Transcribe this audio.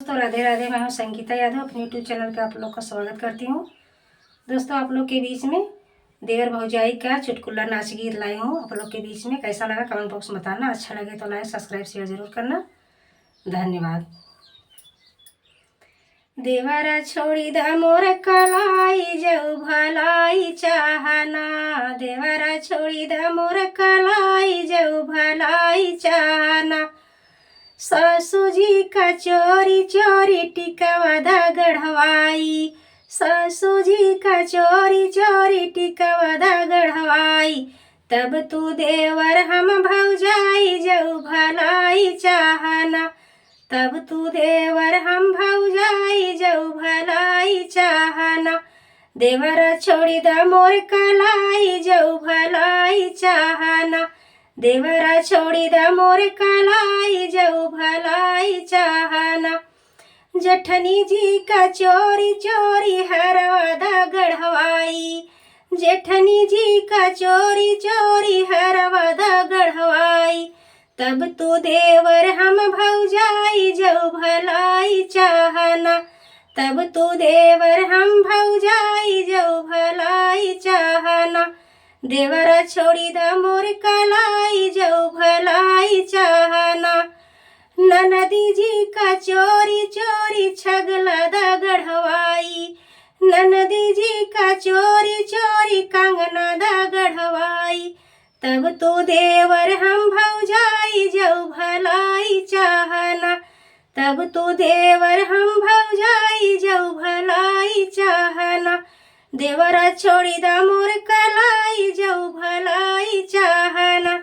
दोस्तों राधे राधे। मैं हूं संगीता यादव, अपने यूट्यूब चैनल पे आप लोग का स्वागत करती हूं। दोस्तों आप लोग के बीच में देवर भौजाई का चुटकुला नाच गीत लाई हूं। आप लोग के बीच में कैसा लगा कमेंट बॉक्स में बताना। अच्छा लगे तो लाइक सब्सक्राइब शेयर जरूर करना। धन्यवाद। देवरा छोड़ी द मोर कलाई जऊ भलाई चाहना, देवरा छोड़ी द मोर कलाई जऊ भलाई चाहना। सासू जी का चोरी चोरी टिकवा दा गढ़वाई, सासू जी का चोरी चोरी टिकवा दा गढ़वाई। तब तू देवर हम भौजाई जऊ भलाई चाहना, तब तू देवर हम भौजाई जऊ भलाई चाहना। देवरा छोड़ी द मोर कलाई जऊ भलाई चाहना, देवरा छोड़ी द मोर कलाई जऊ भलाई चाहना। जेठनी जी का चोरी चोरी हरवा दा गढ़वाई, जेठनी जी का चोरी चोरी हरवा दा गढ़वाई। तब तू देवर हम भौजाई जऊ भलाई चाहना, तब तू देवर हम भौजाई जऊ भलाई चाहना। देवरा छोड़ी द मोर कलाई जऊ भलाई चाहना। ननदी जी का चोरी चोरी छगला दा गढ़वाई, ननदी जी का चोरी चोरी कंगना दा गढ़वाई। तब तू देवर हम भौजाई जऊ भलाई चाहना, तब तू देवर हम भौजाई जऊ भलाई चाहना। देवरा छोड़ी द मोर कलाई जऊ भलाई चाहना।